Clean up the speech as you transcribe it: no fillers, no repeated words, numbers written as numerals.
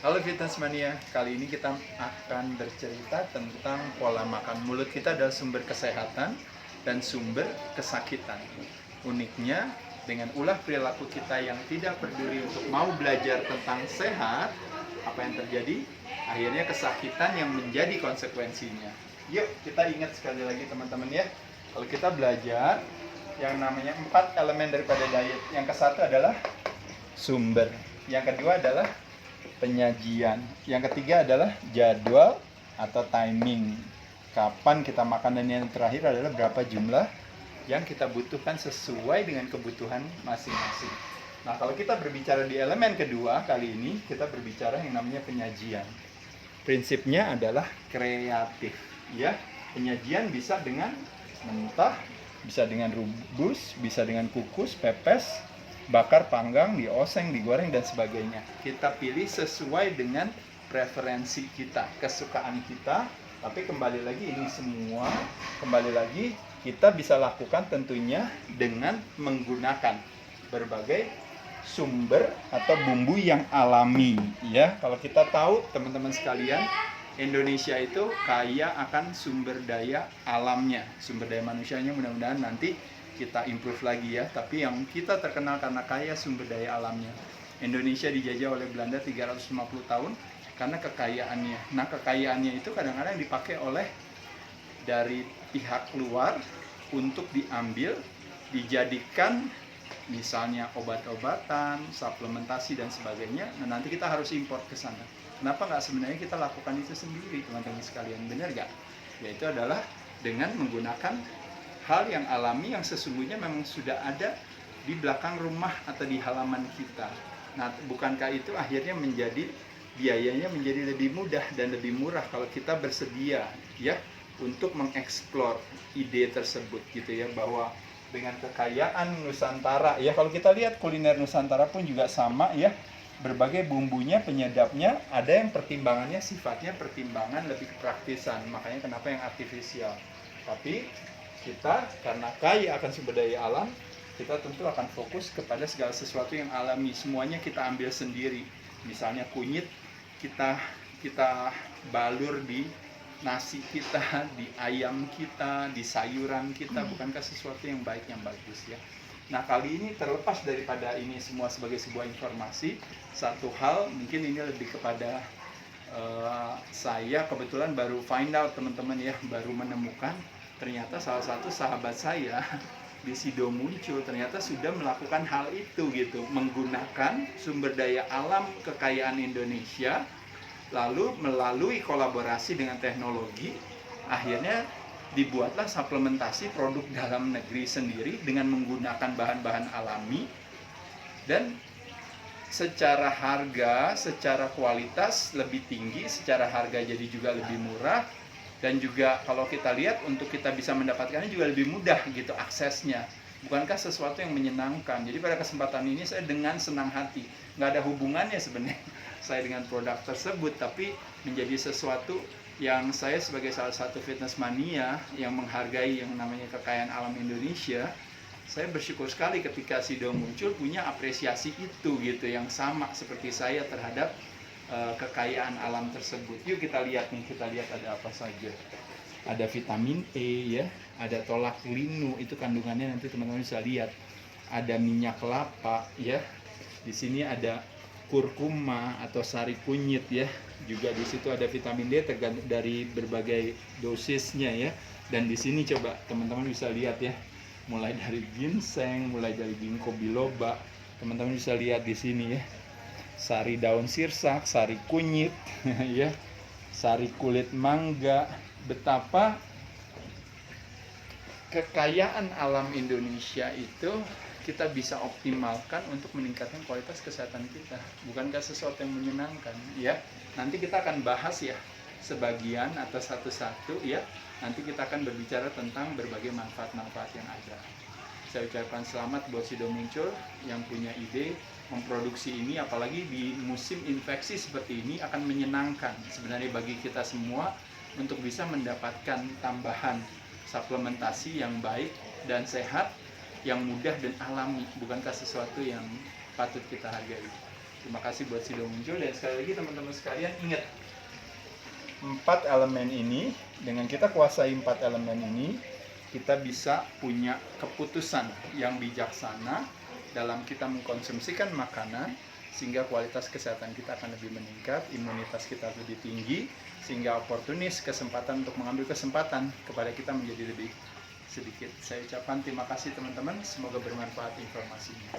Halo Fitness Mania, kali ini kita akan bercerita tentang pola makan. Mulut kita adalah sumber kesehatan dan sumber kesakitan. Uniknya, dengan ulah perilaku kita yang tidak peduli untuk mau belajar tentang sehat, apa yang terjadi? Akhirnya kesakitan yang menjadi konsekuensinya. Yuk, kita ingat sekali lagi teman-teman ya. Kalau kita belajar, yang namanya 4 elemen daripada diet. Yang ke satu adalah sumber. Yang kedua adalah penyajian. Yang ketiga adalah jadwal atau timing. Kapan kita makan, dan yang terakhir adalah berapa jumlah yang kita butuhkan sesuai dengan kebutuhan masing-masing. Nah, kalau kita berbicara di elemen kedua, kali ini kita berbicara yang namanya penyajian. Prinsipnya adalah kreatif, ya. Penyajian bisa dengan mentah, bisa dengan rebus, bisa dengan kukus, pepes, bakar, panggang, dioseng, digoreng, dan sebagainya. Kita pilih sesuai dengan preferensi kita, kesukaan kita. Tapi kembali lagi, ini semua kembali lagi kita bisa lakukan tentunya dengan menggunakan berbagai sumber atau bumbu yang alami, ya. Kalau kita tahu teman-teman sekalian, Indonesia itu kaya akan sumber daya alamnya, sumber daya manusianya. Mudah-mudahan nanti kita improve lagi ya. Tapi yang kita terkenal karena kaya sumber daya alamnya. Indonesia dijajah oleh Belanda 350 tahun karena kekayaannya. Nah, kekayaannya itu kadang-kadang dipakai oleh dari pihak luar untuk diambil, dijadikan misalnya obat-obatan, suplementasi, dan sebagainya. Nah, nanti kita harus import ke sana. Kenapa nggak sebenarnya kita lakukan itu sendiri, teman-teman sekalian? Benar nggak? Yaitu adalah dengan menggunakan hal yang alami yang sesungguhnya memang sudah ada di belakang rumah atau di halaman kita. Nah, bukankah itu akhirnya menjadi biayanya menjadi lebih mudah dan lebih murah kalau kita bersedia ya untuk mengeksplor ide tersebut gitu ya, bahwa dengan kekayaan Nusantara ya, kalau kita lihat kuliner Nusantara pun juga sama ya, berbagai bumbunya, penyedapnya, ada yang pertimbangannya sifatnya pertimbangan lebih kepraktisan, makanya kenapa yang artifisial. Tapi kita karena kaya akan sumber daya alam, kita tentu akan fokus kepada segala sesuatu yang alami, semuanya kita ambil sendiri. Misalnya kunyit kita balur di nasi kita, di ayam kita, di sayuran kita. Bukankah sesuatu yang baik, yang bagus ya? Nah, kali ini terlepas daripada ini semua sebagai sebuah informasi, satu hal mungkin ini lebih kepada saya kebetulan baru find out teman-teman ya, baru menemukan ternyata salah satu sahabat saya di Sidomuncul ternyata sudah melakukan hal itu gitu, menggunakan sumber daya alam kekayaan Indonesia, lalu melalui kolaborasi dengan teknologi akhirnya dibuatlah suplementasi produk dalam negeri sendiri dengan menggunakan bahan-bahan alami, dan secara harga, secara kualitas lebih tinggi, secara harga jadi juga lebih murah, dan juga kalau kita lihat untuk kita bisa mendapatkannya juga lebih mudah gitu aksesnya. Bukankah sesuatu yang menyenangkan? Jadi pada kesempatan ini saya dengan senang hati, nggak ada hubungannya sebenarnya saya dengan produk tersebut, tapi menjadi sesuatu yang saya sebagai salah satu fitness mania yang menghargai yang namanya kekayaan alam Indonesia, saya bersyukur sekali ketika Sidomuncul punya apresiasi itu gitu, yang sama seperti saya terhadap kekayaan alam tersebut. Yuk kita lihat nih, kita lihat ada apa saja. Ada vitamin E ya, ada tolak linu, itu kandungannya nanti teman-teman bisa lihat. Ada minyak kelapa ya. Di sini ada kurkuma atau sari kunyit ya. Juga di situ ada vitamin D tergantung dari berbagai dosisnya ya. Dan di sini coba teman-teman bisa lihat ya. Mulai dari ginseng, mulai dari ginkgo biloba. Teman-teman bisa lihat di sini ya. Sari daun sirsak, sari kunyit ya. Sari kulit mangga. Betapa kekayaan alam Indonesia itu kita bisa optimalkan untuk meningkatkan kualitas kesehatan kita. Bukankah sesuatu yang menyenangkan ya? Nanti kita akan bahas ya sebagian atau satu-satu ya. Nanti kita akan berbicara tentang berbagai manfaat-manfaat yang ada. Saya ucapkan selamat buat Sidomuncul yang punya ide memproduksi ini, apalagi di musim infeksi seperti ini akan menyenangkan sebenarnya bagi kita semua untuk bisa mendapatkan tambahan suplementasi yang baik dan sehat, yang mudah dan alami. Bukankah sesuatu yang patut kita hargai? Terima kasih buat Sido muncul, dan sekali lagi teman-teman sekalian ingat 4 elemen ini, dengan kita kuasai 4 elemen ini, kita bisa punya keputusan yang bijaksana dalam kita mengkonsumsikan makanan, sehingga kualitas kesehatan kita akan lebih meningkat, imunitas kita lebih tinggi, sehingga oportunis, kesempatan untuk mengambil kesempatan kepada kita menjadi lebih sedikit. Saya ucapkan terima kasih teman-teman, semoga bermanfaat informasinya.